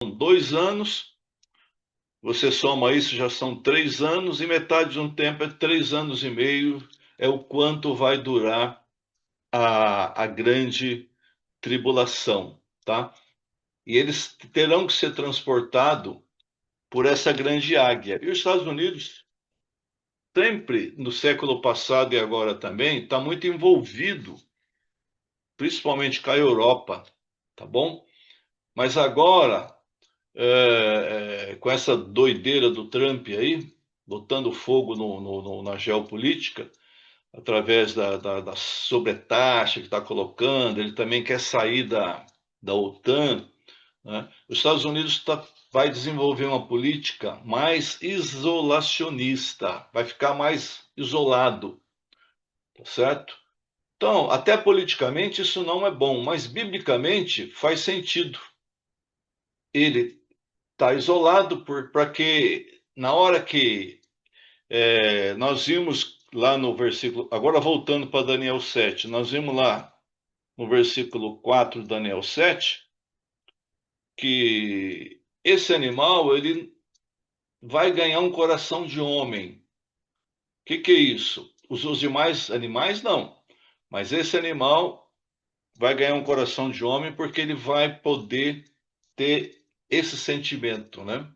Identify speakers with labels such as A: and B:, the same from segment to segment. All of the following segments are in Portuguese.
A: 2 anos, você soma isso, já são 3 anos, e metade de um tempo é 3 anos e meio, é o quanto vai durar a grande tribulação, tá? E eles terão que ser transportados por essa grande águia. E os Estados Unidos, sempre no século passado e agora também, está muito envolvido, principalmente com a Europa, tá bom? Mas agora, com essa doideira do Trump aí, botando fogo na geopolítica, através da sobretaxa que está colocando, ele também quer sair da OTAN, né? Os Estados Unidos vai desenvolver uma política mais isolacionista, vai ficar mais isolado, tá certo? Então, até politicamente isso não é bom, mas biblicamente faz sentido. Ele está isolado para que, na hora que nós vimos lá no versículo, agora voltando para Daniel 7, nós vimos lá no versículo 4 de Daniel 7, que esse animal ele vai ganhar um coração de homem. O que é isso? Os demais animais não, mas esse animal vai ganhar um coração de homem porque ele vai poder ter esse sentimento, né?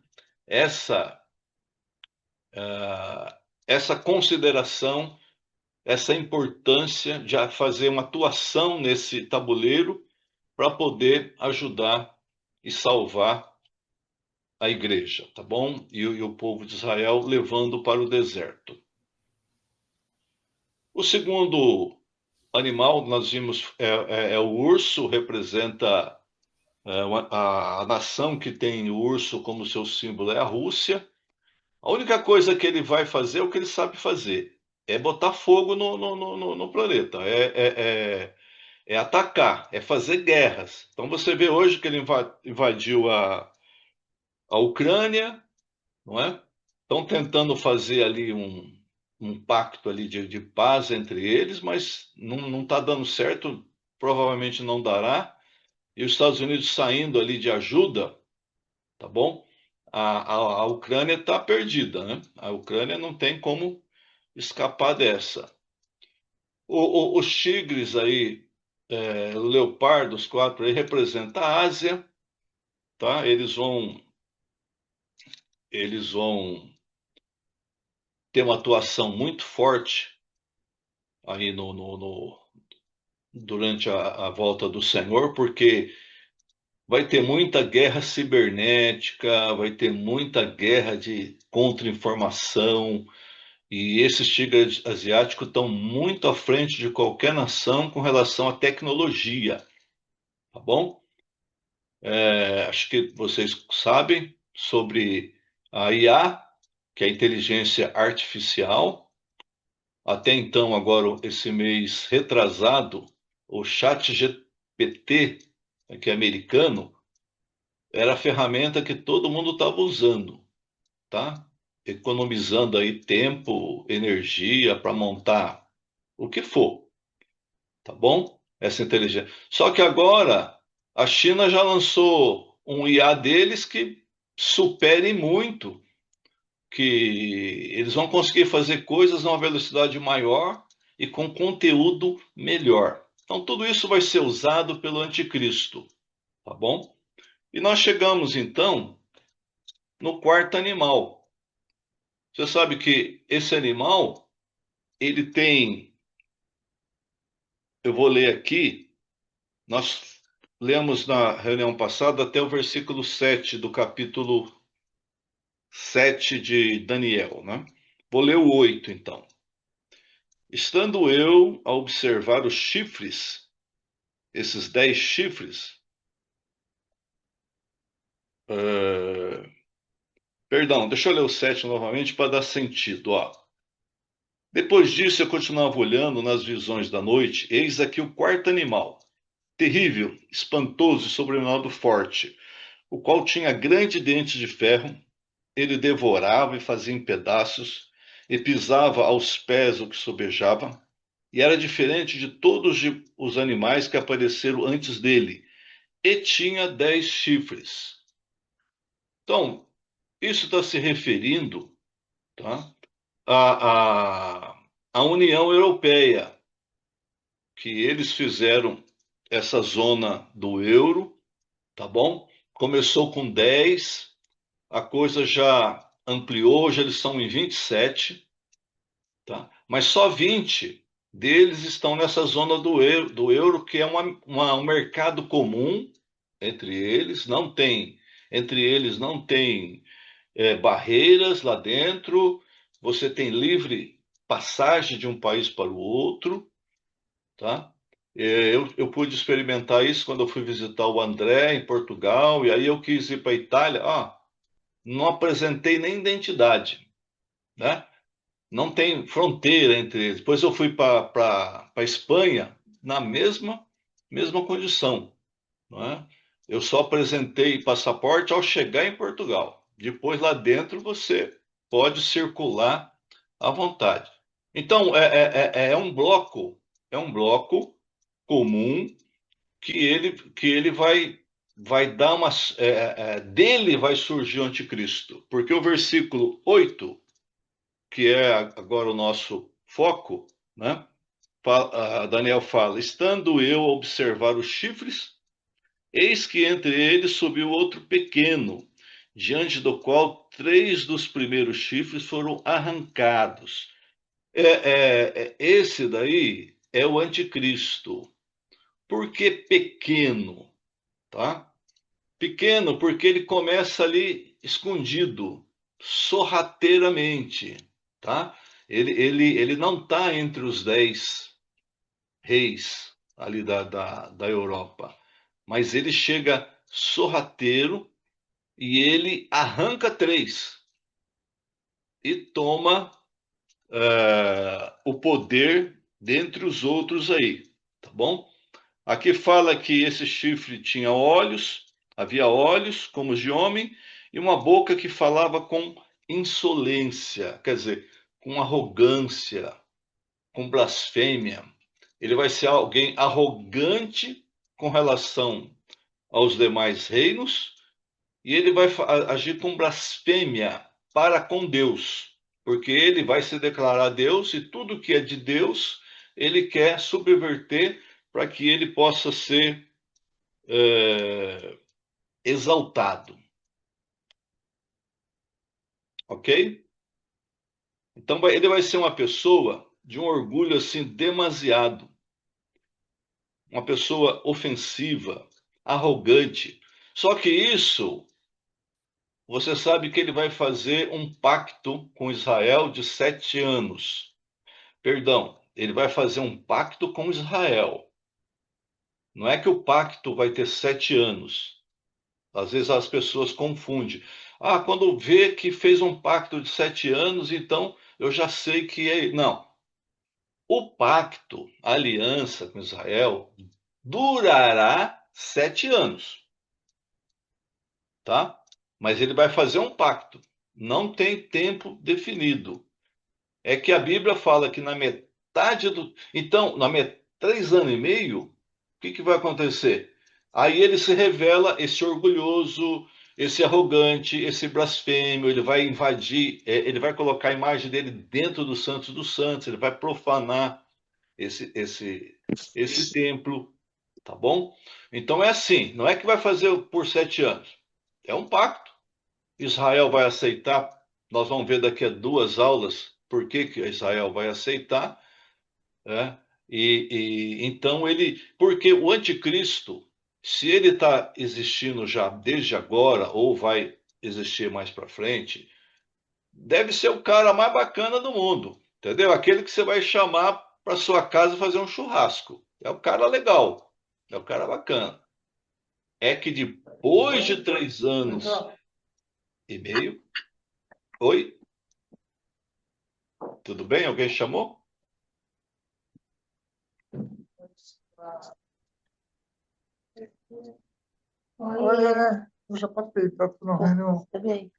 A: Essa, essa consideração, essa importância de fazer uma atuação nesse tabuleiro para poder ajudar e salvar a igreja, tá bom? E o povo de Israel levando para o deserto. O segundo animal, nós vimos, é o urso, representa a nação que tem o urso como seu símbolo é a Rússia. A única coisa que ele vai fazer é o que ele sabe fazer, é botar fogo no planeta, é atacar, é fazer guerras. Então você vê hoje que ele invadiu a Ucrânia, não é? Estão tentando fazer ali um pacto ali de paz entre eles, mas não está dando certo, provavelmente não dará. E os Estados Unidos saindo ali de ajuda, tá bom? A Ucrânia está perdida, né? A Ucrânia não tem como escapar dessa. Os tigres aí, o leopardo, os quatro aí, representam a Ásia, tá? Eles vão ter uma atuação muito forte aí durante a volta do Senhor, porque vai ter muita guerra cibernética, vai ter muita guerra de contra-informação, e esses tigres asiáticos estão muito à frente de qualquer nação com relação à tecnologia, tá bom? Acho que vocês sabem sobre a IA, que é a inteligência artificial. Até então, agora, esse mês retrasado, o ChatGPT, que é americano, era a ferramenta que todo mundo estava usando, tá? Economizando aí tempo, energia para montar o que for, tá bom? Essa inteligência. Só que agora a China já lançou um IA deles que supere muito, que eles vão conseguir fazer coisas numa velocidade maior e com conteúdo melhor. Então tudo isso vai ser usado pelo anticristo, tá bom? E nós chegamos então no quarto animal. Você sabe que esse animal, ele tem, eu vou ler aqui, nós lemos na reunião passada até o versículo 7 do capítulo 7 de Daniel, né? Vou ler o 8 então. Estando eu a observar os chifres, esses 10 chifres, uh, perdão, deixa eu ler o 7 novamente para dar sentido, ó. Depois disso eu continuava olhando nas visões da noite, eis aqui o quarto animal, terrível, espantoso e sobremodo forte, o qual tinha grande dente de ferro. Ele devorava e fazia em pedaços, e pisava aos pés o que sobejava, e era diferente de todos os animais que apareceram antes dele, e tinha 10 chifres. Então, isso está se referindo, tá, à União Europeia, que eles fizeram essa zona do euro, tá bom? Começou com 10, a coisa já ampliou, hoje eles estão em 27, tá? Mas só 20 deles estão nessa zona do euro, que é um mercado comum entre eles não tem barreiras lá dentro, você tem livre passagem de um país para o outro, tá? Eu pude experimentar isso quando eu fui visitar o André em Portugal, e aí eu quis ir para a Itália, não apresentei nem identidade, né? Não tem fronteira entre eles. Depois eu fui para a Espanha na mesma condição, não é? Eu só apresentei passaporte ao chegar em Portugal. Depois lá dentro você pode circular à vontade. Então é um bloco comum que ele vai dar uma dele vai surgir o anticristo, porque o versículo 8, que é agora o nosso foco, né? Daniel fala: estando eu a observar os chifres, eis que entre eles subiu outro pequeno, diante do qual 3 dos primeiros chifres foram arrancados. Esse daí é o anticristo. Por que pequeno? Tá? Pequeno porque ele começa ali escondido, sorrateiramente. Tá? Ele não está entre os 10 reis ali da Europa, mas ele chega sorrateiro e ele arranca 3 e toma o poder dentre os outros aí, tá bom? Aqui fala que esse chifre tinha olhos, havia olhos como os de homem, e uma boca que falava com insolência, quer dizer, com arrogância, com blasfêmia. Ele vai ser alguém arrogante com relação aos demais reinos, e ele vai agir com blasfêmia para com Deus, porque ele vai se declarar Deus e tudo que é de Deus ele quer subverter para que ele possa ser exaltado, ok? Então ele vai ser uma pessoa de um orgulho assim demasiado, uma pessoa ofensiva, arrogante. Só que isso, você sabe que ele vai fazer um pacto com Israel de 7 anos. Perdão, ele vai fazer um pacto com Israel. Não é que o pacto vai ter 7 anos. Às vezes as pessoas confundem. Quando vê que fez um pacto de 7 anos, então eu já sei que é. Não. O pacto, a aliança com Israel, durará 7 anos, tá? Mas ele vai fazer um pacto. Não tem tempo definido. É que a Bíblia fala que na metade do. Então, 3 anos e meio, o que vai acontecer? Aí ele se revela esse orgulhoso, esse arrogante, esse blasfêmio, ele vai invadir, ele vai colocar a imagem dele dentro do Santos dos Santos, ele vai profanar esse templo, tá bom? Então é assim, não é que vai fazer por 7 anos, é um pacto. Israel vai aceitar, nós vamos ver daqui a 2 aulas por que Israel vai aceitar, né? Então porque o anticristo, se ele está existindo já desde agora ou vai existir mais para frente, deve ser o cara mais bacana do mundo, entendeu? Aquele que você vai chamar para sua casa fazer um churrasco. É o cara legal, é o cara bacana. É que depois de 3 anos e meio, oi, tudo bem? Alguém chamou?
B: Olha, né? Eu já passei, tá no reino.
C: Também.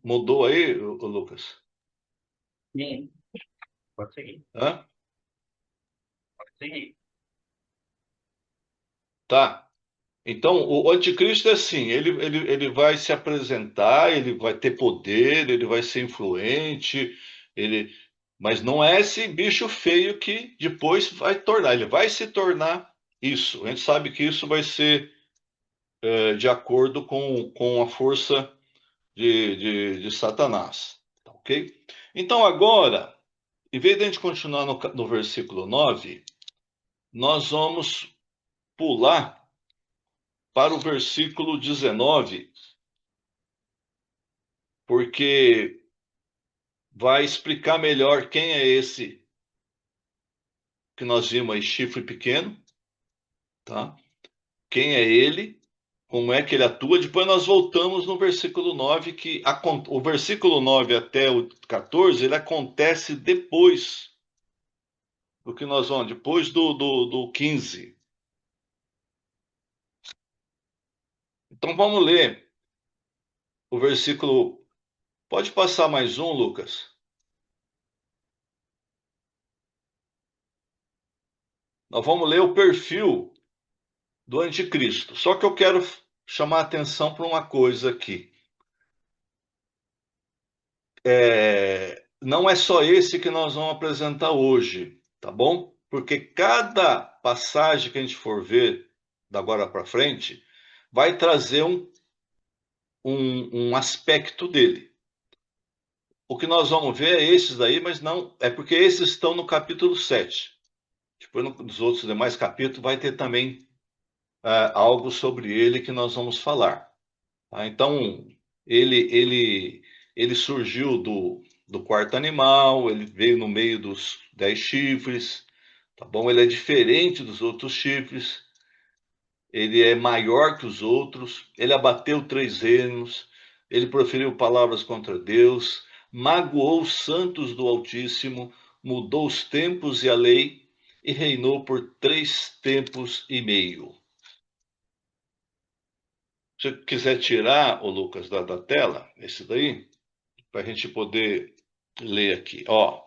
A: Mudou aí, o Lucas?
C: Sim, pode seguir.
A: Hã?
C: Pode seguir.
A: tá? Então, o anticristo é assim, ele vai se apresentar, ele vai ter poder, ele vai ser influente, ele, mas não é esse bicho feio que depois vai tornar, ele vai se tornar isso. A gente sabe que isso vai ser de acordo com a força de Satanás, tá ok? Então agora, em vez de a gente continuar no versículo 9, nós vamos pular para o versículo 19, porque vai explicar melhor quem é esse que nós vimos aí, chifre pequeno, tá? Quem é ele, como é que ele atua. Depois nós voltamos no versículo 9, que o versículo 9 até o 14, ele acontece depois do que nós vamos, depois do 15. Então vamos ler o versículo. Pode passar mais um, Lucas? Nós vamos ler o perfil do anticristo. Só que eu quero chamar a atenção para uma coisa aqui. Não é só esse que nós vamos apresentar hoje, tá bom? Porque cada passagem que a gente for ver da agora para frente vai trazer um aspecto dele. O que nós vamos ver é esses daí, mas não é porque esses estão no capítulo 7. Depois, nos outros demais capítulos, vai ter também algo sobre ele que nós vamos falar. Tá? Então, ele, ele, ele surgiu do quarto animal, ele veio no meio dos 10 chifres, tá bom? Ele é diferente dos outros chifres, ele é maior que os outros, ele abateu 3 reinos, ele proferiu palavras contra Deus, magoou os santos do Altíssimo, mudou os tempos e a lei e reinou por 3 tempos e meio. Se você quiser tirar, o Lucas, da tela, esse daí, para a gente poder ler aqui. Ó,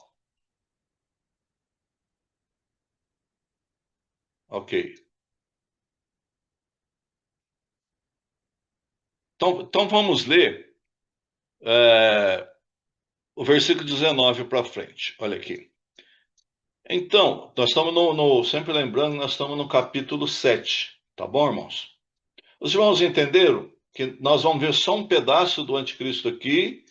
A: ok. Então vamos ler o versículo 19 para frente. Olha aqui. Então, nós estamos sempre lembrando, nós estamos no capítulo 7, tá bom, irmãos? Os irmãos entenderam que nós vamos ver só um pedaço do anticristo aqui,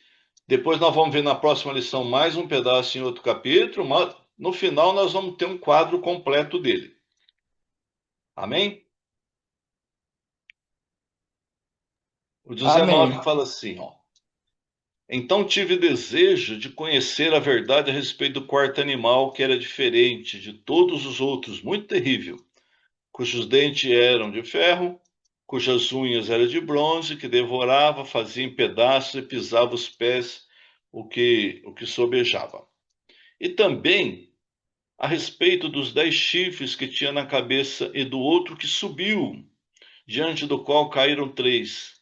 A: depois nós vamos ver na próxima lição mais um pedaço em outro capítulo, mas no final nós vamos ter um quadro completo dele. Amém? O 19
B: Amém.
A: fala assim, ó. Então tive desejo de conhecer a verdade a respeito do quarto animal, que era diferente de todos os outros, muito terrível, cujos dentes eram de ferro, cujas unhas eram de bronze, que devorava, fazia em pedaços e pisava os pés, o que sobejava. E também a respeito dos 10 chifres que tinha na cabeça e do outro que subiu, diante do qual caíram 3.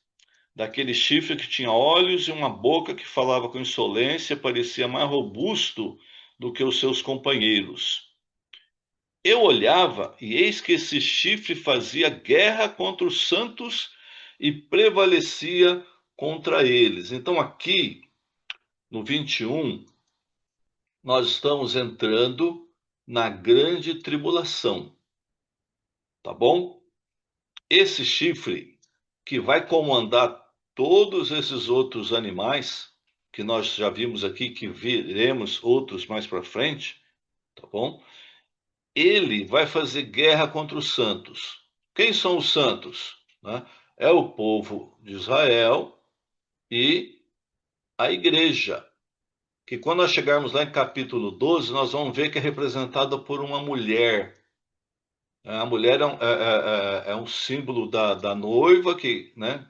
A: Daquele chifre que tinha olhos e uma boca que falava com insolência, parecia mais robusto do que os seus companheiros. Eu olhava e eis que esse chifre fazia guerra contra os santos e prevalecia contra eles. Então, aqui no 21, nós estamos entrando na grande tribulação, tá bom? Esse chifre que vai comandar todos esses outros animais, que nós já vimos aqui, que veremos outros mais para frente, tá bom? Ele vai fazer guerra contra os santos. Quem são os santos? Né? É o povo de Israel e a igreja, que quando nós chegarmos lá em capítulo 12, nós vamos ver que é representada por uma mulher. A mulher é um símbolo da noiva, né,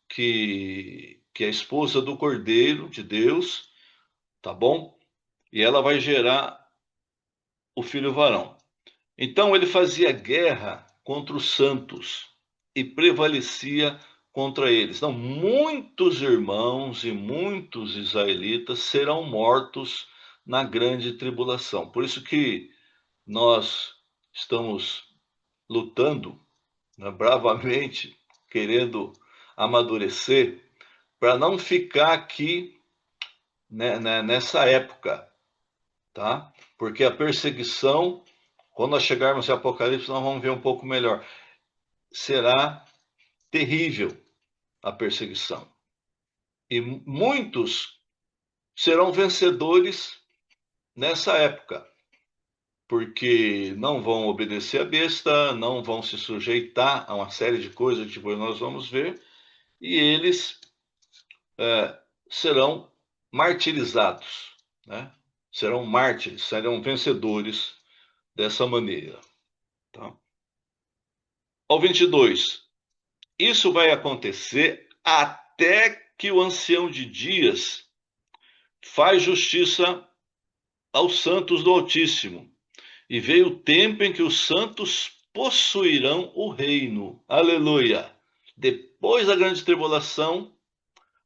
A: que é a esposa do Cordeiro de Deus, tá bom? E ela vai gerar o filho varão. Então ele fazia guerra contra os santos e prevalecia contra eles. Então, muitos irmãos e muitos israelitas serão mortos na grande tribulação. Por isso que nós estamos lutando né, bravamente, querendo amadurecer, para não ficar aqui, né, nessa época, tá? Porque a perseguição, quando nós chegarmos em Apocalipse, nós vamos ver um pouco melhor. Será terrível a perseguição. E muitos serão vencedores nessa época, porque não vão obedecer a besta, não vão se sujeitar a uma série de coisas que depois nós vamos ver, e eles serão martirizados, né? Serão mártires, serão vencedores dessa maneira. Tá? Ao 22. Isso vai acontecer até que o ancião de dias faz justiça aos santos do Altíssimo. E veio o tempo em que os santos possuirão o reino. Aleluia! Depois da grande tribulação,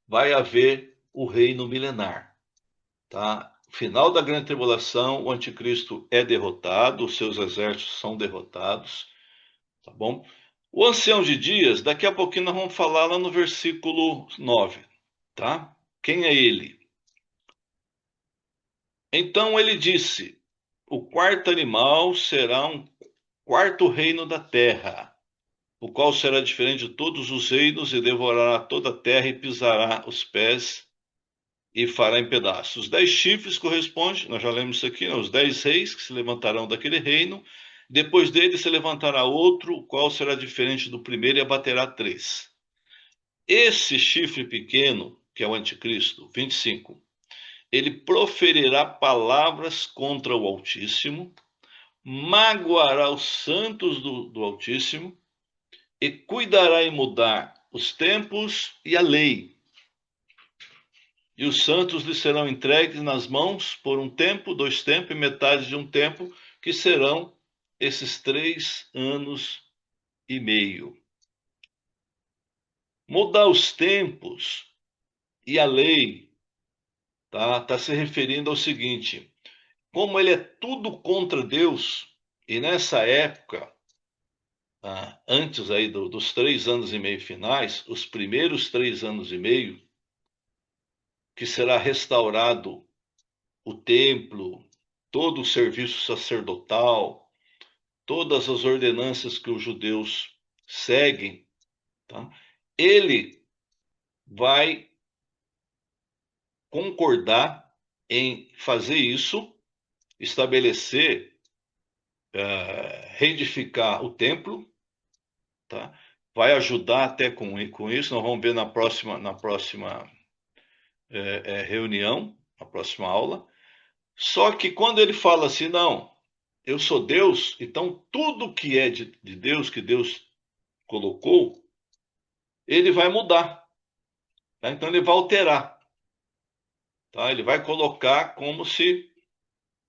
A: vai haver o reino milenar. Tá? Final da grande tribulação, o anticristo é derrotado, os seus exércitos são derrotados. Tá bom? O ancião de dias, daqui a pouquinho nós vamos falar lá no versículo 9. Tá? Quem é ele? Então ele disse: o quarto animal será um quarto reino da terra, o qual será diferente de todos os reinos e devorará toda a terra e pisará os pés e fará em pedaços. Os 10 chifres correspondem, nós já lemos isso aqui, né, os 10 reis que se levantarão daquele reino. Depois dele se levantará outro, o qual será diferente do primeiro e abaterá 3. Esse chifre pequeno, que é o anticristo, 25, ele proferirá palavras contra o Altíssimo, magoará os santos do Altíssimo e cuidará em mudar os tempos e a lei. E os santos lhe serão entregues nas mãos por um tempo, 2 tempos e metade de um tempo, que serão esses 3 anos e meio. Mudar os tempos e a lei tá se referindo ao seguinte: como ele é tudo contra Deus, e nessa época, antes aí dos 3 anos e meio finais, os primeiros 3 anos e meio, que será restaurado o templo, todo o serviço sacerdotal, todas as ordenanças que os judeus seguem, tá? Ele vai concordar em fazer isso, estabelecer, reedificar o templo, tá? Vai ajudar até com isso, nós vamos ver na próxima reunião, na próxima aula. Só que quando ele fala assim, não, eu sou Deus, então tudo que é de Deus, que Deus colocou, ele vai mudar. Tá? Então ele vai alterar. Tá? Ele vai colocar como se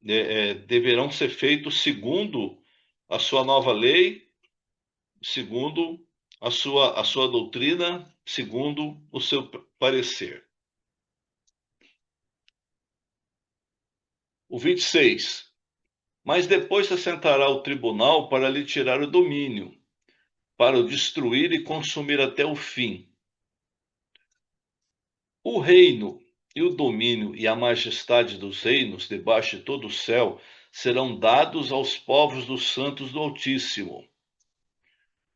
A: deverão ser feitos segundo a sua nova lei, segundo a sua doutrina, segundo o seu parecer. O 26. Mas depois se assentará o tribunal para lhe tirar o domínio, para o destruir e consumir até o fim. O reino e o domínio e a majestade dos reinos debaixo de todo o céu serão dados aos povos dos santos do Altíssimo.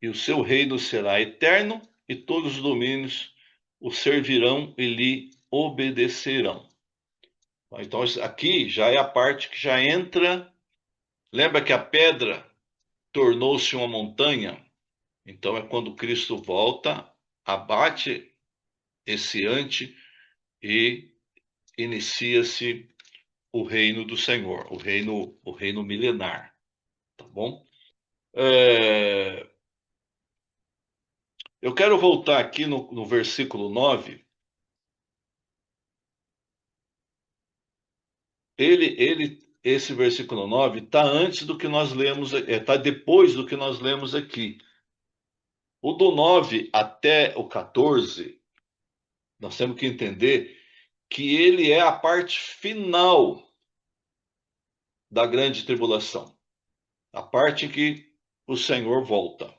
A: E o seu reino será eterno, e todos os domínios o servirão e lhe obedecerão. Então, aqui já é a parte que já entra. Lembra que a pedra tornou-se uma montanha? Então, é quando Cristo volta, abate esse ante e inicia-se o reino do Senhor, o reino milenar, tá bom? Eu quero voltar aqui no versículo 9. Esse versículo 9 está antes do que nós lemos, está depois do que nós lemos aqui. O do 9 até o 14, nós temos que entender que ele é a parte final da grande tribulação, a parte em que o Senhor volta.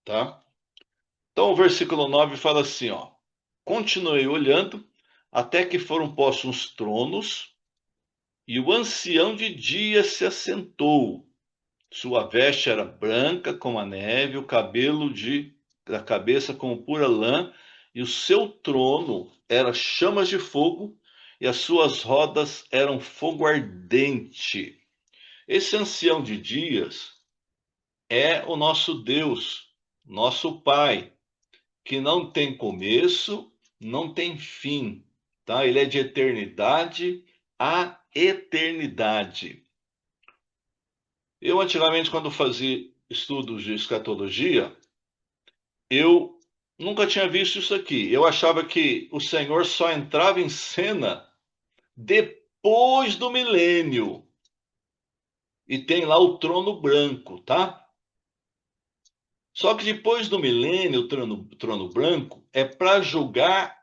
A: tá? Então o versículo 9 fala assim, ó: continuei olhando até que foram postos uns tronos e o ancião de dias se assentou. Sua veste era branca como a neve, o cabelo da cabeça como pura lã, e o seu trono era chamas de fogo, e as suas rodas eram fogo ardente. Esse ancião de dias é o nosso Deus, nosso Pai, que não tem começo, não tem fim, tá? Ele é de eternidade a eternidade. Eu, antigamente, quando fazia estudos de escatologia, eu nunca tinha visto isso aqui. Eu achava que o Senhor só entrava em cena depois do milênio. E tem lá o trono branco, tá? Só que depois do milênio, o trono branco é para julgar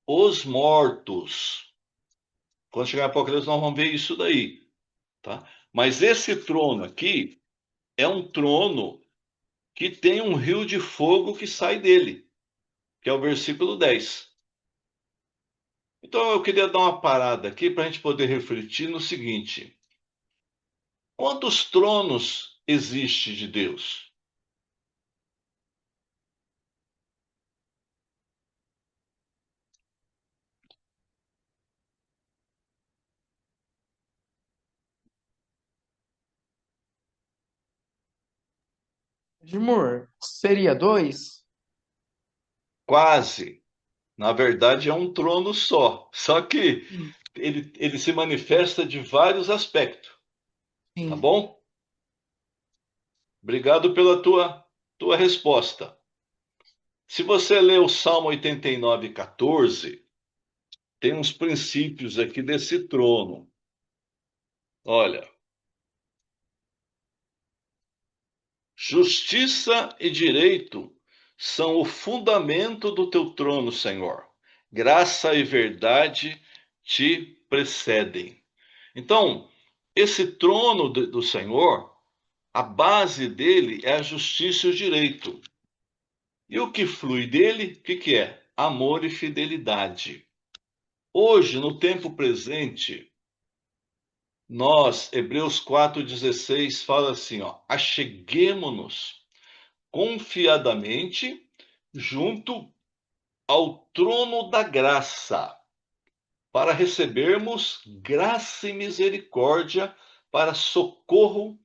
A: os mortos. Quando chegar em Apocalipse, nós vamos ver isso daí, tá? Mas esse trono aqui é um trono que tem um rio de fogo que sai dele, que é o versículo 10. Então eu queria dar uma parada aqui para a gente poder refletir no seguinte: quantos tronos existe de Deus?
B: Edmur, seria dois?
A: Quase. Na verdade, é um trono só. Só que
B: Sim,
A: ele se manifesta de vários aspectos, tá
B: sim.
A: bom? Obrigado pela tua resposta. Se você ler o Salmo 89:14, tem uns princípios aqui desse trono. Olha, justiça e direito são o fundamento do teu trono, Senhor. Graça e verdade te precedem. Então, esse trono do Senhor, a base dele é a justiça e o direito. E o que flui dele, o que é? Amor e fidelidade. Hoje, no tempo presente, nós, Hebreus 4,16, fala assim, ó: acheguemo-nos confiadamente junto ao trono da graça, para recebermos graça e misericórdia para socorro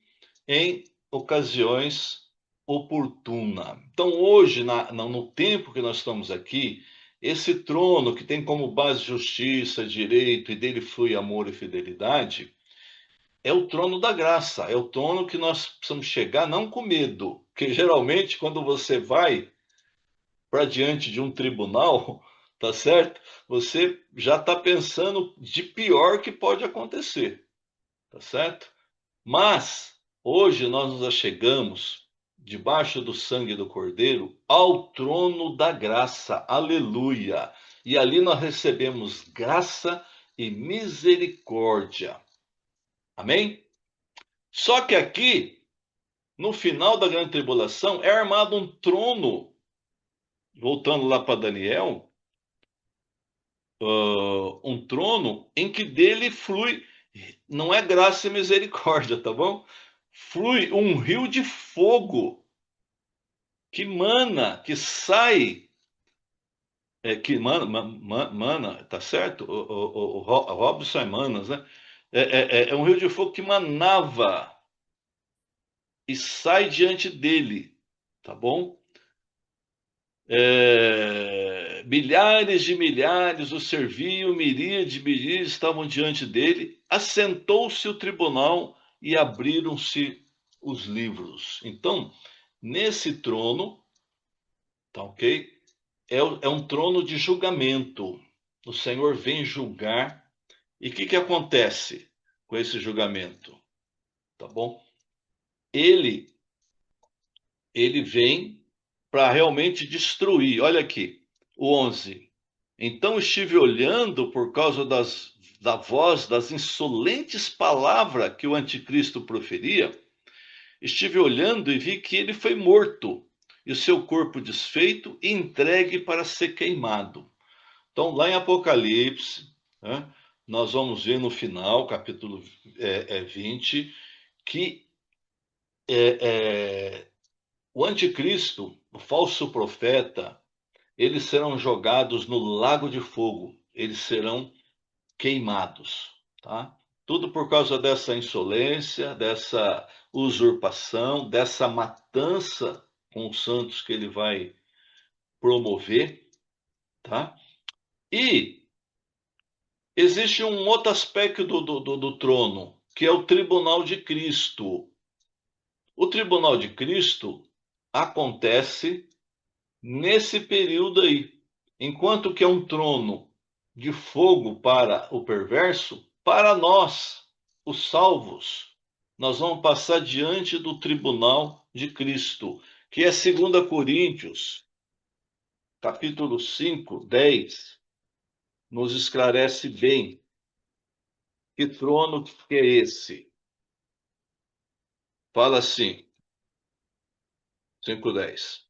A: em ocasiões oportunas. Então, hoje, no tempo que nós estamos aqui, esse trono que tem como base justiça, direito e dele flui amor e fidelidade, é o trono da graça, é o trono que nós precisamos chegar não com medo, porque geralmente quando você vai para diante de um tribunal, tá certo? Você já está pensando de pior que pode acontecer, tá certo? Mas hoje nós nos achegamos debaixo do sangue do Cordeiro ao trono da graça, aleluia! E ali nós recebemos graça e misericórdia, amém? Só que aqui, no final da grande tribulação, é armado um trono, voltando lá para Daniel, um trono em que dele flui, não é graça e misericórdia, tá bom? Flui um rio de fogo que mana, que sai, que mana, tá certo? O Robson é Manas, né? É um rio de fogo que manava e sai diante dele, tá bom? Milhares de milhares o serviam, miríades de miríades estavam diante dele. Assentou-se o tribunal e abriram-se os livros. Então, nesse trono, tá ok? É um trono de julgamento. O Senhor vem julgar. E o que acontece com esse julgamento? Tá bom? Ele, ele vem para realmente destruir. Olha aqui, o 11. Então estive olhando por causa da voz, das insolentes palavras que o anticristo proferia. Estive olhando e vi que ele foi morto. e o seu corpo desfeito e entregue para ser queimado. Então, lá em Apocalipse, né, nós vamos ver no final, capítulo 20, que o anticristo, o falso profeta, eles serão jogados no lago de fogo, eles serão queimados, tá? Tudo por causa dessa insolência, dessa usurpação, dessa matança com os santos que ele vai promover, tá? E existe um outro aspecto do trono, que é o tribunal de Cristo. O tribunal de Cristo acontece nesse período aí. Enquanto que é um trono de fogo para o perverso, para nós, os salvos, nós vamos passar diante do tribunal de Cristo, que é 2 Coríntios, capítulo 5, 10, nos esclarece bem que trono que é esse. Fala assim, 5:10.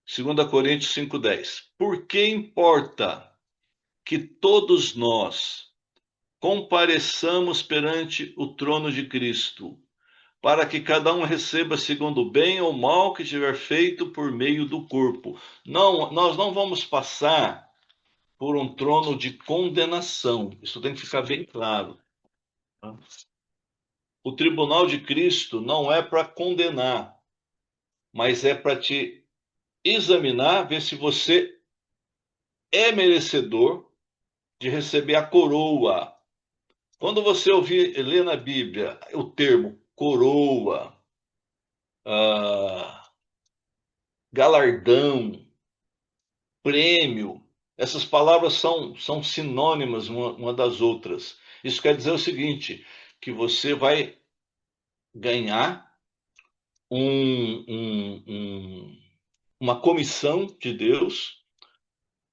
A: 2 Coríntios 5:10. Por que importa que todos nós compareçamos perante o trono de Cristo, para que cada um receba segundo o bem ou mal que tiver feito por meio do corpo? Não, nós não vamos passar por um trono de condenação. Isso tem que ficar bem claro. O tribunal de Cristo não é para condenar, mas é para te examinar, ver se você é merecedor de receber a coroa. Quando você ouvir ler na Bíblia o termo coroa, galardão, prêmio, essas palavras são sinônimas uma das outras. Isso quer dizer o seguinte, que você vai ganhar uma comissão de Deus,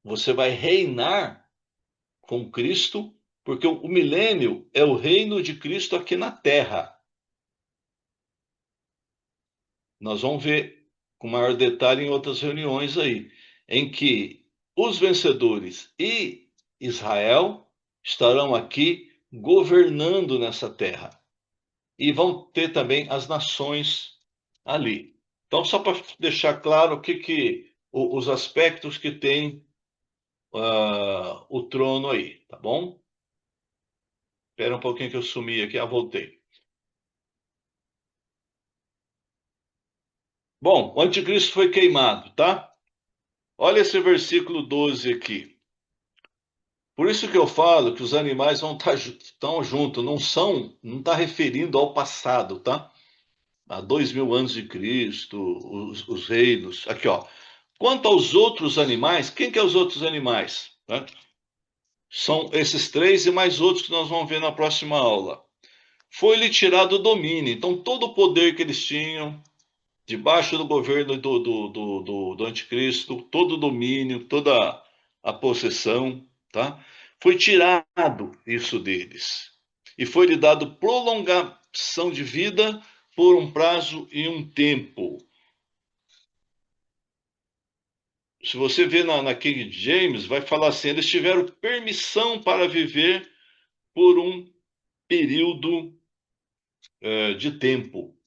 A: você vai reinar com Cristo, porque o milênio é o reino de Cristo aqui na terra. Nós vamos ver com maior detalhe em outras reuniões aí, em que os vencedores e Israel estarão aqui governando nessa terra. E vão ter também as nações ali. Então, só para deixar claro os aspectos que tem o trono aí, tá bom? Espera um pouquinho que eu sumi aqui, voltei. Bom, o anticristo foi queimado, tá? Olha esse versículo 12 aqui. Por isso que eu falo que os animais vão estar juntos, não está referindo ao passado, tá? Há 2000 anos de Cristo, os reinos. Aqui, ó. Quanto aos outros animais, quem que é os outros animais? Né? São esses três e mais outros que nós vamos ver na próxima aula. Foi-lhe tirado o domínio. Então, todo o poder que eles tinham, debaixo do governo do anticristo, todo o domínio, toda a possessão, tá? Foi tirado isso deles. E foi-lhe dado prolongação de vida por um prazo e um tempo. Se você vê na King James, vai falar assim: eles tiveram permissão para viver por um período de tempo.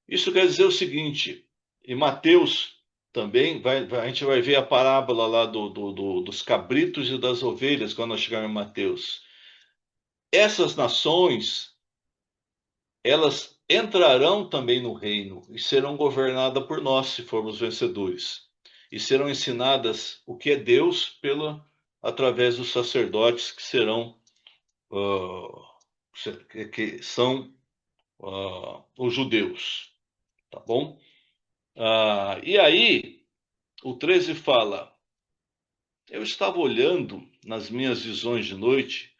A: Isso quer dizer o seguinte: em Mateus também, a gente vai ver a parábola lá dos cabritos e das ovelhas quando nós chegarmos em Mateus. Essas nações, elas entrarão também no reino e serão governadas por nós, se formos vencedores. E serão ensinadas o que é Deus através dos sacerdotes que serão que são os judeus, tá bom? E aí, o 13 fala: eu estava olhando nas minhas visões de noite,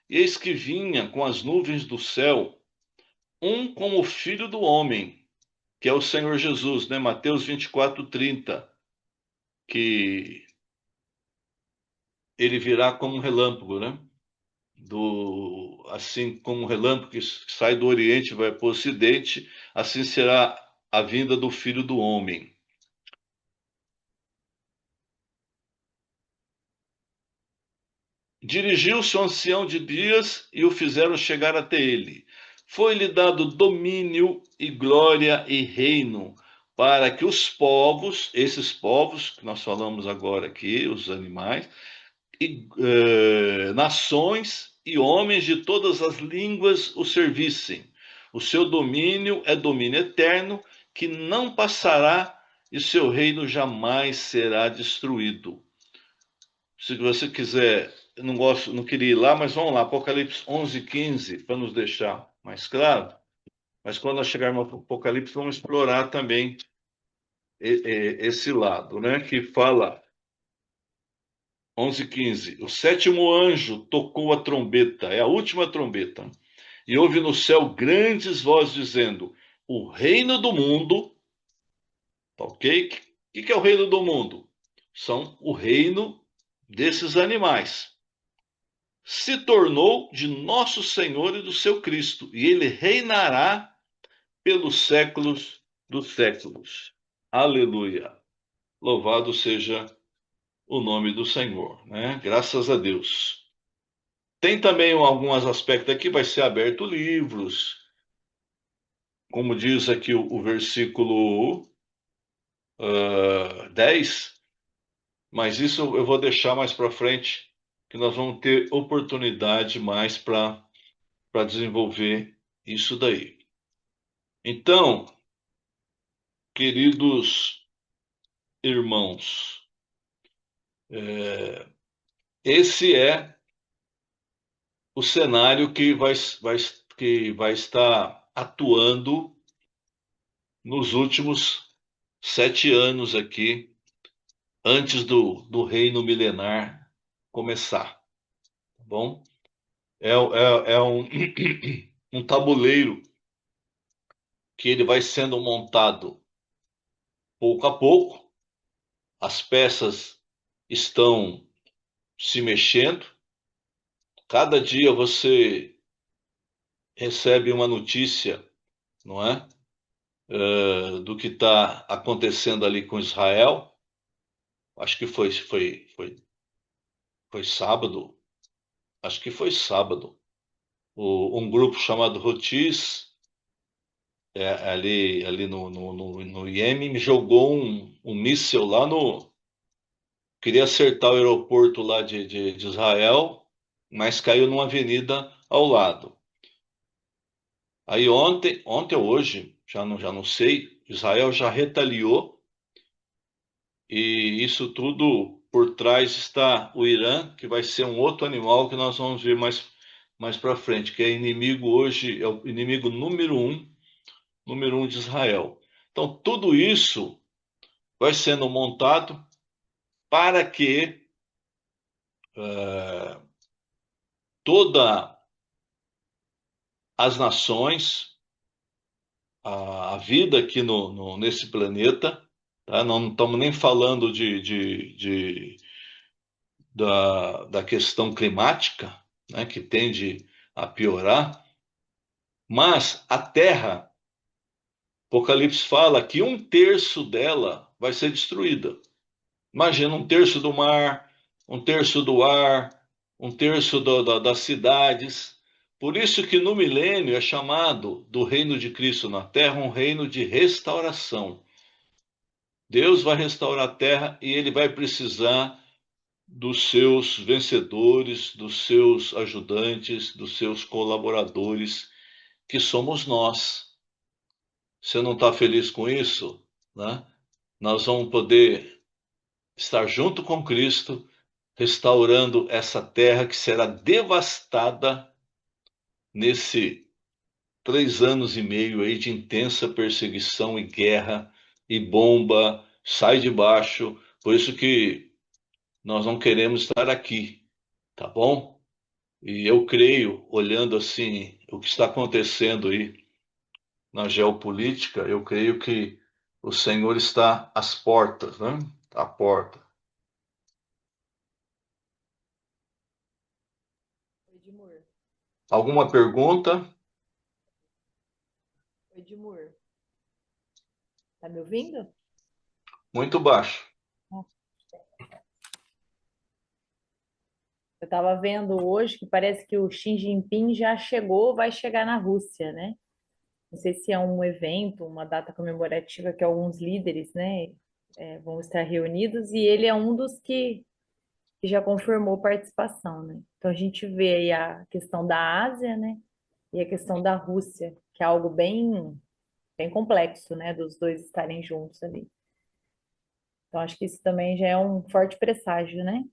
A: e eis que vinha com as nuvens do céu um como o Filho do Homem, que é o Senhor Jesus, né? Mateus 24:30, que ele virá como um relâmpago, né? Assim como um relâmpago que sai do Oriente e vai para o Ocidente, assim será a vinda do Filho do Homem. Dirigiu-se o ancião de dias e o fizeram chegar até ele. Foi-lhe dado domínio e glória e reino, para que os povos, esses povos que nós falamos agora aqui, os animais, e nações e homens de todas as línguas o servissem. O seu domínio é domínio eterno, que não passará, e seu reino jamais será destruído. Se você quiser, eu não gosto, não queria ir lá, mas vamos lá, Apocalipse 11:15, para nos deixar mais claro. Mas quando nós chegarmos no Apocalipse, vamos explorar também esse lado, né? Que fala 11:15. O sétimo anjo tocou a trombeta, é a última trombeta, e houve no céu grandes vozes dizendo: o reino do mundo, tá ok? O que é o reino do mundo? São o reino desses animais. Se tornou de nosso Senhor e do seu Cristo, e ele reinará pelos séculos dos séculos. Aleluia. Louvado seja o nome do Senhor, né? Graças a Deus. Tem também alguns aspectos aqui, vai ser aberto livros, como diz aqui o versículo 10, mas isso eu vou deixar mais para frente, que nós vamos ter oportunidade mais para desenvolver isso daí. Então, queridos irmãos, esse é o cenário que vai estar atuando nos últimos 7 anos aqui, antes do reino milenar começar, tá bom? É um, um tabuleiro que ele vai sendo montado pouco a pouco, as peças estão se mexendo, cada dia você recebe uma notícia, não é? Do que está acontecendo ali com Israel. Acho que foi sábado. Acho que foi sábado. Um grupo chamado Houthis, ali no Iêmen, jogou um míssil lá no. Queria acertar o aeroporto lá de Israel, mas caiu numa avenida ao lado. Aí ontem ou hoje, já não sei, Israel já retaliou, e isso tudo por trás está o Irã, que vai ser um outro animal que nós vamos ver mais para frente, que é inimigo hoje, é o inimigo número um de Israel. Então, tudo isso vai sendo montado para que todas as nações, a vida aqui nesse planeta, tá? Não estamos nem falando da questão climática, né, que tende a piorar, mas a Terra, Apocalipse fala que 1/3 dela vai ser destruída. Imagina, 1/3 do mar, 1/3 do ar, 1/3 das cidades. Por isso que no milênio é chamado do reino de Cristo na Terra um reino de restauração. Deus vai restaurar a Terra e ele vai precisar dos seus vencedores, dos seus ajudantes, dos seus colaboradores, que somos nós. Você não está feliz com isso, né? Nós vamos poder estar junto com Cristo, restaurando essa terra que será devastada nesse 3 anos e meio aí de intensa perseguição e guerra e bomba, sai de baixo. Por isso que nós não queremos estar aqui, tá bom? E eu creio, olhando assim o que está acontecendo aí na geopolítica, eu creio que o Senhor está às portas, né? À porta.
C: Edmur.
A: Alguma pergunta?
C: Edmur. Tá me ouvindo?
A: Muito baixo.
C: Eu estava vendo hoje que parece que o Xi Jinping já chegou, vai chegar na Rússia, né? Não sei se é um evento, uma data comemorativa que alguns líderes, né, vão estar reunidos e ele é um dos que já confirmou participação, né? Então a gente vê aí a questão da Ásia, né, e a questão da Rússia, que é algo bem complexo, né, dos dois estarem juntos ali. Então acho que isso também já é um forte presságio, né?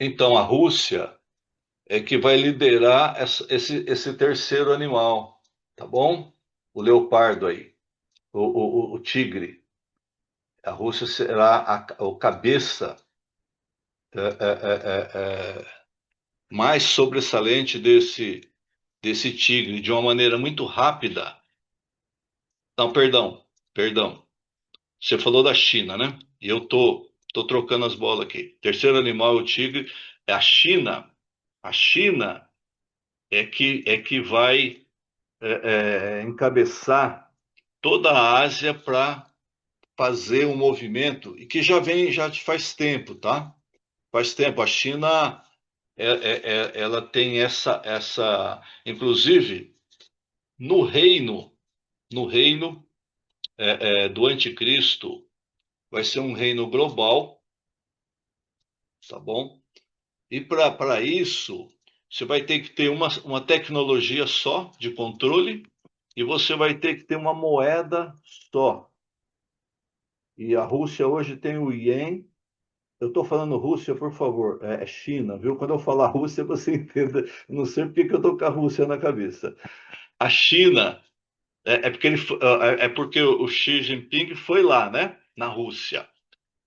A: Então, a Rússia é que vai liderar esse terceiro animal, tá bom? O leopardo aí, o tigre. A Rússia será o cabeça mais sobressalente desse tigre, de uma maneira muito rápida. Não, perdão. Você falou da China, né? E eu tô trocando as bolas aqui. Terceiro animal é o tigre. É a China. A China é que vai encabeçar toda a Ásia para fazer um movimento e que já vem já faz tempo, tá? Faz tempo. A China ela tem inclusive no reino do anticristo vai ser um reino global, tá bom? E para isso você vai ter que ter uma tecnologia só de controle e você vai ter que ter uma moeda só. E a Rússia hoje tem o Yen. Eu estou falando Rússia, por favor, é China, viu? Quando eu falar Rússia, você entenda. Eu não sei porque que eu estou com a Rússia na cabeça. A China porque o Xi Jinping foi lá, né? Na Rússia.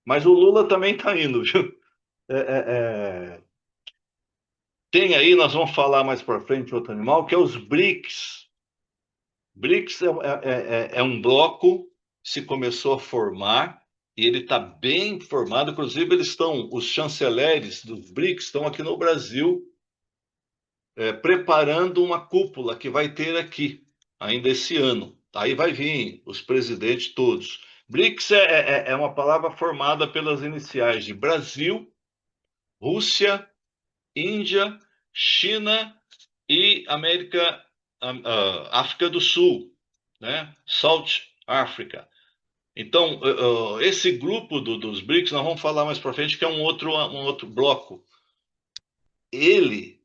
A: Mas o Lula também está indo, viu? É, é, é. Tem aí, nós vamos falar mais para frente outro animal, que é os BRICS. BRICS é um bloco que se começou a formar e ele está bem formado. Inclusive, os chanceleres dos BRICS estão aqui no Brasil, preparando uma cúpula que vai ter aqui ainda esse ano. Aí vai vir os presidentes todos. BRICS é uma palavra formada pelas iniciais de Brasil, Rússia, Índia, China e África do Sul, né? South Africa. Então, esse grupo dos BRICS, nós vamos falar mais para frente, que é um outro bloco. Eles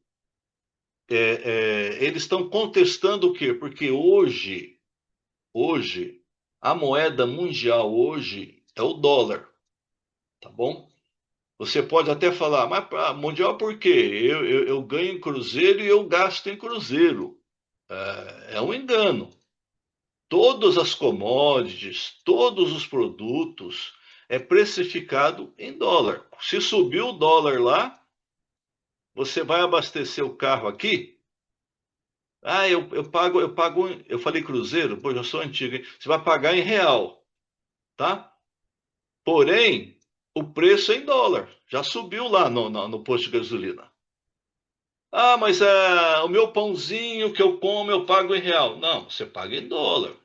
A: estão contestando o quê? Porque hoje, a moeda mundial hoje é o dólar, tá bom? Você pode até falar, mas mundial por quê? Eu ganho em cruzeiro e eu gasto em cruzeiro. É um engano. Todas as commodities, todos os produtos é precificado em dólar. Se subir o dólar lá, você vai abastecer o carro aqui. Ah, eu pago, eu falei cruzeiro, pois eu sou antigo, hein? Você vai pagar em real, tá? Porém, o preço é em dólar. Já subiu lá no posto de gasolina. Ah, mas o meu pãozinho que eu como eu pago em real. Não, você paga em dólar.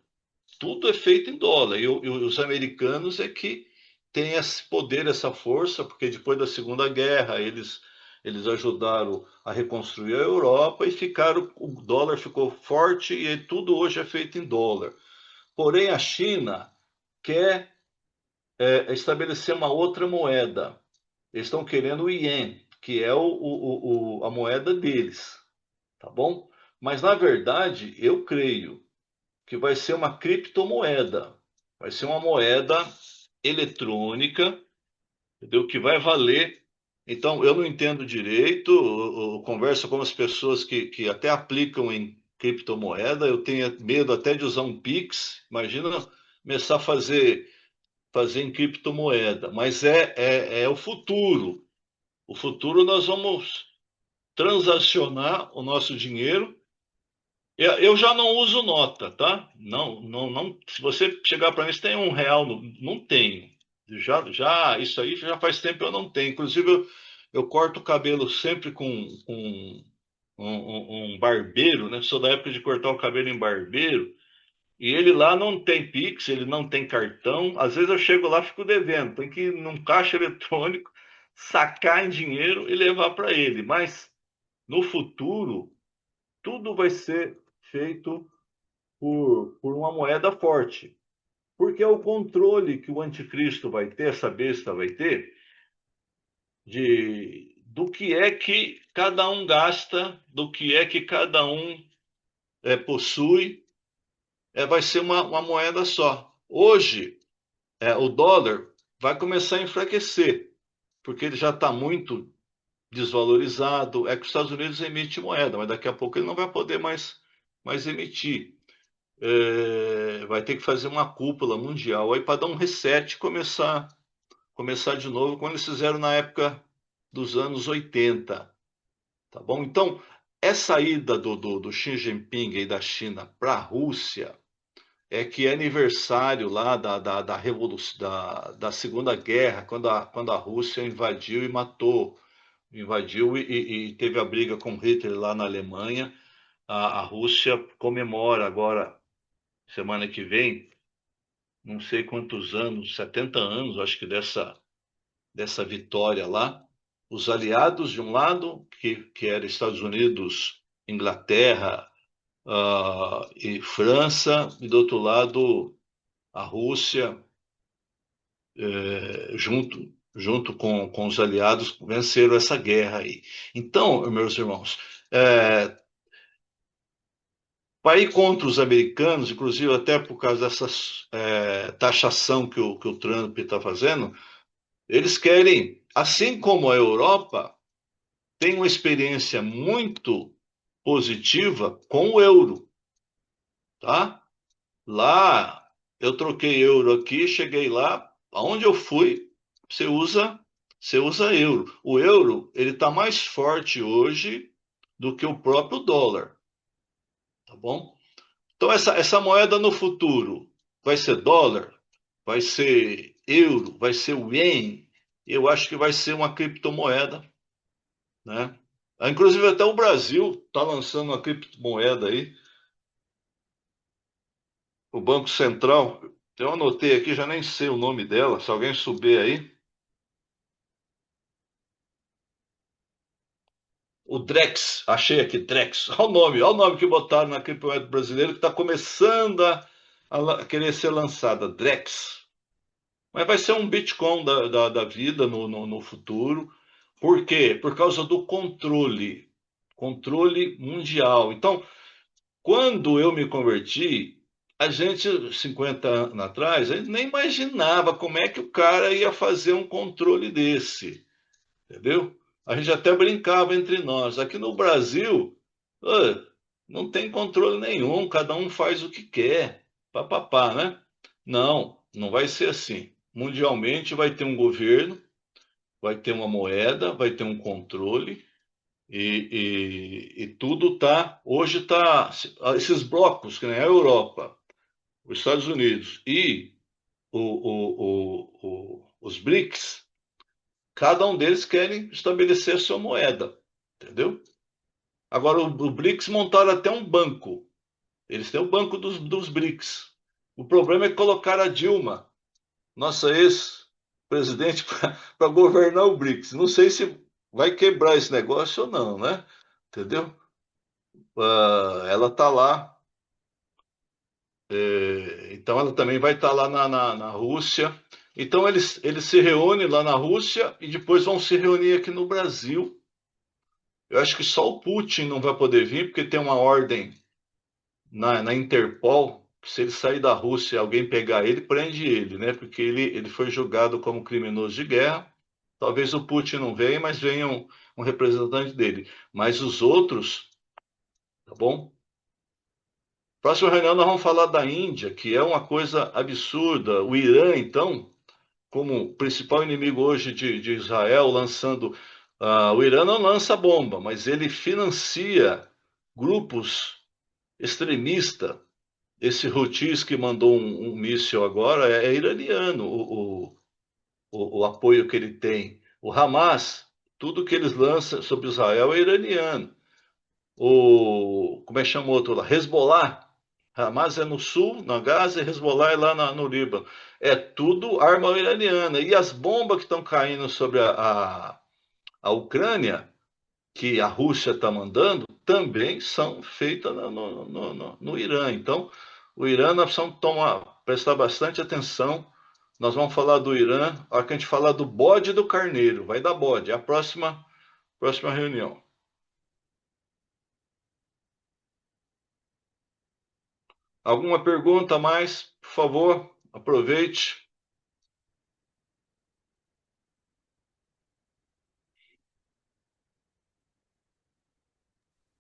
A: Tudo é feito em dólar. E os americanos é que têm esse poder, essa força, porque depois da Segunda Guerra eles ajudaram a reconstruir a Europa e o dólar ficou forte e tudo hoje é feito em dólar. Porém, a China quer estabelecer uma outra moeda. Eles estão querendo o Yen, que é a moeda deles, tá bom? Mas, na verdade, eu creio que vai ser uma criptomoeda. Vai ser uma moeda eletrônica, entendeu? Que vai valer. Então, eu não entendo direito, eu converso com as pessoas que até aplicam em criptomoeda, eu tenho medo até de usar um Pix, imagina começar a fazer em criptomoeda, mas é o futuro. O futuro nós vamos transacionar o nosso dinheiro. Eu já não uso nota, tá? Não, não, não. Se você chegar para mim, você tem R$ 1? Não tenho. Isso aí já faz tempo que eu não tenho. Inclusive, eu corto o cabelo sempre com um barbeiro, né? Sou da época de cortar o cabelo em barbeiro. E ele lá não tem Pix, ele não tem cartão. Às vezes eu chego lá e fico devendo. Tem que ir num caixa eletrônico, sacar em dinheiro e levar para ele. Mas no futuro, tudo vai ser feito por uma moeda forte. Porque é o controle que o anticristo vai ter, essa besta vai ter, do que é que cada um gasta, do que é que cada um possui, vai ser uma moeda só. Hoje, o dólar vai começar a enfraquecer, porque ele já está muito desvalorizado. É que os Estados Unidos emite moeda, mas daqui a pouco ele não vai poder mais emitir. Vai ter que fazer uma cúpula mundial aí para dar um reset e começar de novo, como eles fizeram na época dos anos 80. Tá bom? Então, essa ida do Xi Jinping e da China para a Rússia que é aniversário lá da Revolução, da Segunda Guerra, quando a Rússia invadiu e matou, invadiu e teve a briga com Hitler lá na Alemanha. A Rússia comemora agora, semana que vem, não sei quantos anos, 70 anos, acho que dessa vitória lá. Os aliados de um lado, que era Estados Unidos, Inglaterra, e França, e do outro lado a Rússia, junto com os aliados, venceram essa guerra aí. Então, meus irmãos, para ir contra os americanos, inclusive até por causa dessa taxação que o Trump está fazendo, eles querem, assim como a Europa, tem uma experiência muito positiva com o euro, tá? Lá, eu troquei euro aqui, cheguei lá, aonde eu fui, você usa euro. O euro, ele está mais forte hoje do que o próprio dólar, tá bom? Então, essa moeda no futuro vai ser dólar, vai ser euro, vai ser o ien, eu acho que vai ser uma criptomoeda, né? Inclusive, até o Brasil está lançando uma criptomoeda aí, o Banco Central. Eu anotei aqui, já nem sei o nome dela, se alguém souber aí. O Drex, achei aqui, Drex. Olha o nome que botaram na criptomoeda brasileira que está começando a querer ser lançada, Drex. Mas vai ser um Bitcoin da vida no futuro. Por quê? Por causa do controle mundial. Então, quando eu me converti, a gente, 50 anos atrás, a gente nem imaginava como é que o cara ia fazer um controle desse, entendeu? A gente até brincava entre nós. Aqui no Brasil, não tem controle nenhum, cada um faz o que quer, papapá, né? Não vai ser assim. Mundialmente vai ter um governo, vai ter uma moeda, vai ter um controle, e tudo hoje está, esses blocos, que nem a Europa, os Estados Unidos e os BRICS, cada um deles querem estabelecer a sua moeda, entendeu? Agora, o BRICS montaram até um banco, eles têm o banco dos BRICS. O problema é colocar a Dilma, nossa ex-presidente, para governar o BRICS. Não sei se vai quebrar esse negócio ou não, né? Entendeu? Ela está lá, então ela também vai estar lá na Rússia. Então eles se reúnem lá na Rússia e depois vão se reunir aqui no Brasil. Eu acho que só o Putin não vai poder vir, porque tem uma ordem na Interpol, que se ele sair da Rússia e alguém pegar ele, prende ele, né? Porque ele foi julgado como criminoso de guerra. Talvez o Putin não venha, mas venha um representante dele. Mas os outros, tá bom? Próxima reunião nós vamos falar da Índia, que é uma coisa absurda. O Irã, então, como principal inimigo hoje de Israel, lançando. O Irã não lança bomba, mas ele financia grupos extremistas. Esse Houthis que mandou um míssil agora é iraniano, o apoio que ele tem. O Hamas, tudo que eles lançam sobre Israel é iraniano. Como é que chama o outro lá? Hezbollah. Hamas é no sul, na Gaza, e Hezbollah é lá no Líbano. É tudo arma iraniana. E as bombas que estão caindo sobre a Ucrânia, que a Rússia está mandando, também são feitas no Irã. Então, o Irã nós precisamos prestar bastante atenção. Nós vamos falar do Irã, a hora que a gente falar do bode e do carneiro. Vai dar bode, é a próxima reunião. Alguma pergunta a mais? Por favor, aproveite.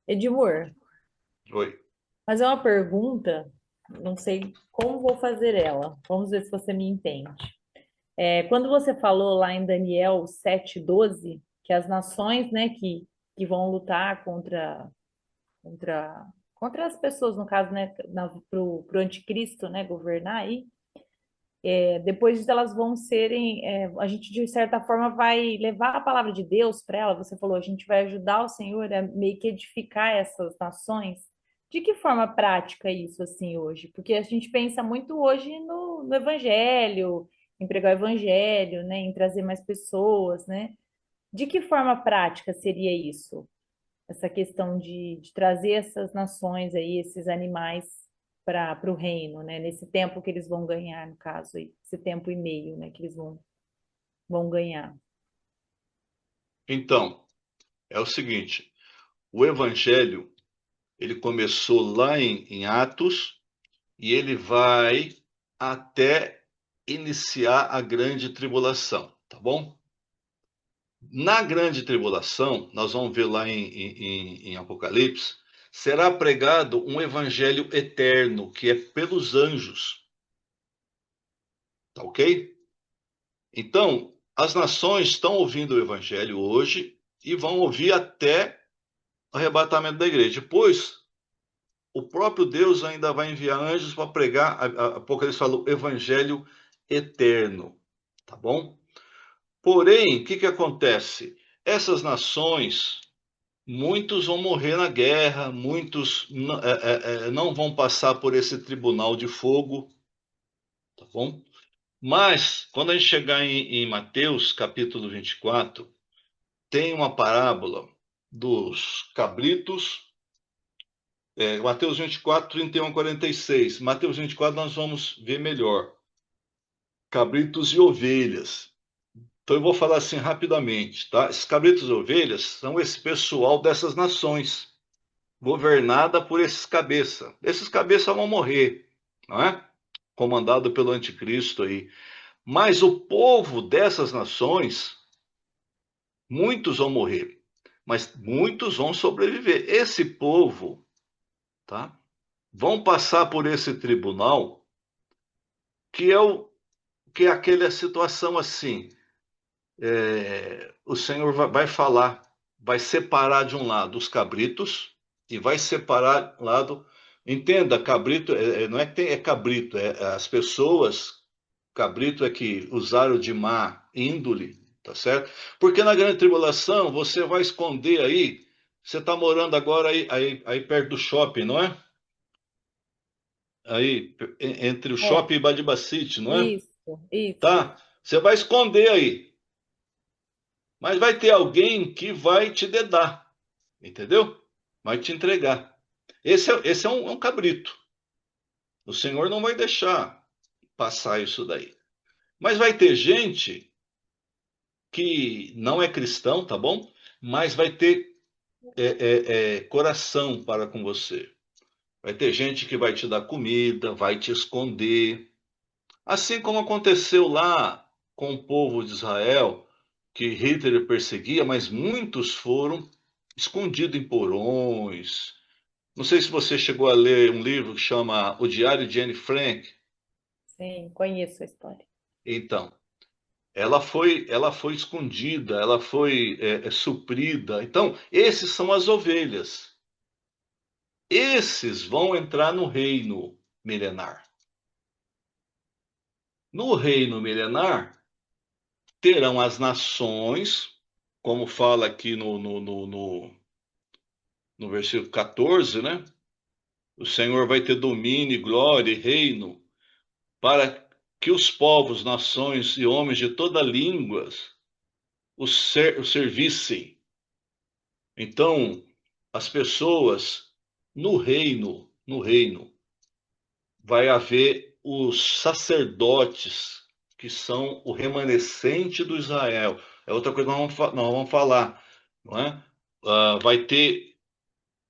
C: Edmur,
A: Oi.
C: fazer uma pergunta, não sei como vou fazer ela. Vamos ver se você me entende. Quando você falou lá em Daniel 7:12, que as nações, né, que vão lutar contra, contra as pessoas, no caso, né, pro anticristo, né, governar aí, depois elas vão serem, a gente de certa forma vai levar a palavra de Deus para ela. Você falou, a gente vai ajudar o Senhor a meio que edificar essas nações. De que forma prática isso assim hoje? Porque a gente pensa muito hoje no evangelho, em pregar o evangelho, né, em trazer mais pessoas, né? De que forma prática seria isso? Essa questão de trazer essas nações aí, esses animais para o reino, né? Nesse tempo que eles vão ganhar, no caso aí, esse tempo e meio, né? Que eles vão ganhar.
A: Então, é o seguinte, o evangelho, ele começou lá em Atos e ele vai até iniciar a grande tribulação, tá bom? Na grande tribulação, nós vamos ver lá em Apocalipse, será pregado um evangelho eterno, que é pelos anjos, tá ok? Então, as nações estão ouvindo o evangelho hoje e vão ouvir até o arrebatamento da igreja. Depois, o próprio Deus ainda vai enviar anjos para pregar, Apocalipse fala, o evangelho eterno, tá bom? Porém, o que acontece? Essas nações, muitos vão morrer na guerra, muitos não vão passar por esse tribunal de fogo, tá bom? Mas, quando a gente chegar em Mateus, capítulo 24, tem uma parábola dos cabritos, Mateus 24, 31 a 46. Mateus 24 nós vamos ver melhor. Cabritos e ovelhas. Então eu vou falar assim rapidamente, tá? Esses cabritos e ovelhas são esse pessoal dessas nações, governada por esses cabeças. Esses cabeças vão morrer, não é? Comandado pelo anticristo aí. Mas o povo dessas nações, muitos vão morrer, mas muitos vão sobreviver. Esse povo, tá? Vão passar por esse tribunal que é aquela situação assim, o Senhor vai falar, vai separar de um lado os cabritos e vai separar do lado. Entenda, cabrito não é que é cabrito, é as pessoas. Cabrito é que usaram de má índole, tá certo? Porque na grande tribulação você vai esconder aí. Você está morando agora aí perto do shopping, não é? Aí entre o
C: É,
A: shopping e Badiba City, não é?
C: isso.
A: Tá? Você vai esconder aí. Mas vai ter alguém que vai te dedar, entendeu? Vai te entregar. Esse é um cabrito. O Senhor não vai deixar passar isso daí. Mas vai ter gente que não é cristão, tá bom? Mas vai ter coração para com você. Vai ter gente que vai te dar comida, vai te esconder. Assim como aconteceu lá com o povo de Israel, que Hitler perseguia, mas muitos foram escondidos em porões. Não sei se você chegou a ler um livro que chama O Diário de Anne Frank.
C: Sim, conheço a história.
A: Então, ela foi escondida, ela foi suprida. Então, esses são as ovelhas. Esses vão entrar no reino milenar. No reino milenar, terão as nações, como fala aqui no versículo 14, né? O Senhor vai ter domínio, glória e reino para que os povos, nações e homens de toda língua o servissem. Então, as pessoas no reino, vai haver os sacerdotes, que são o remanescente do Israel. É outra coisa que nós vamos falar, não é? Vai ter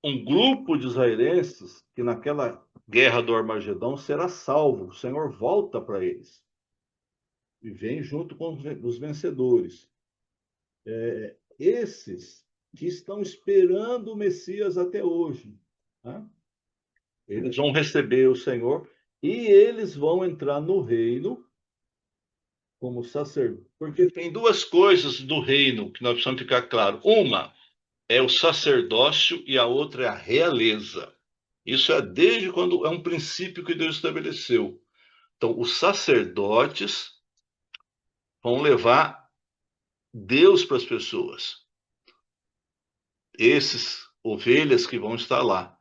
A: um grupo de israelenses que naquela guerra do Armagedão será salvo. O Senhor volta para eles e vem junto com os vencedores. Esses que estão esperando o Messias até hoje, né? Eles vão receber o Senhor e eles vão entrar no reino como sacerdote. Porque tem duas coisas do reino que nós precisamos ficar claro. Uma é o sacerdócio e a outra é a realeza. Isso é desde quando é um princípio que Deus estabeleceu. Então, os sacerdotes vão levar Deus para as pessoas. Esses ovelhas que vão estar lá.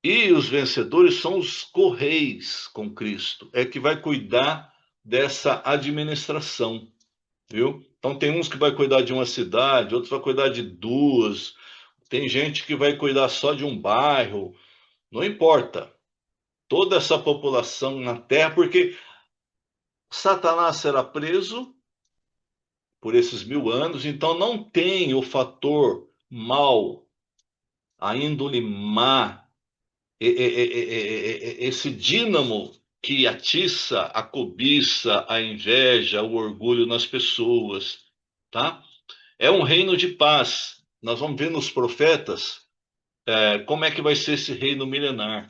A: E os vencedores são os correis com Cristo. É que vai cuidar dessa administração, viu? Então tem uns que vai cuidar de uma cidade, outros vai cuidar de duas. Tem gente que vai cuidar só de um bairro. Não importa. Toda essa população na terra, porque Satanás será preso por esses 1000 anos, então não tem o fator mal, a índole má, esse dínamo que atiça a cobiça, a inveja, o orgulho nas pessoas, tá? É um reino de paz. Nós vamos ver nos profetas como é que vai ser esse reino milenar.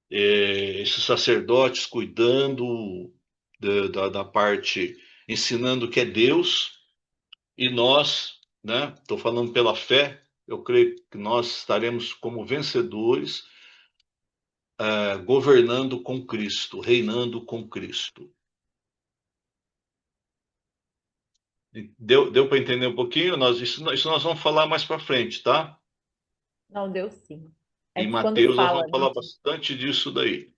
A: Esses sacerdotes cuidando da parte, ensinando que é Deus, e nós, né? Estou falando pela fé, eu creio que nós estaremos como vencedores, governando com Cristo, reinando com Cristo. Deu para entender um pouquinho? Isso nós vamos falar mais para frente, tá?
C: Não, deu sim. É
A: Em
C: que quando
A: Mateus nós
C: fala,
A: vamos
C: né,
A: falar bastante disso daí.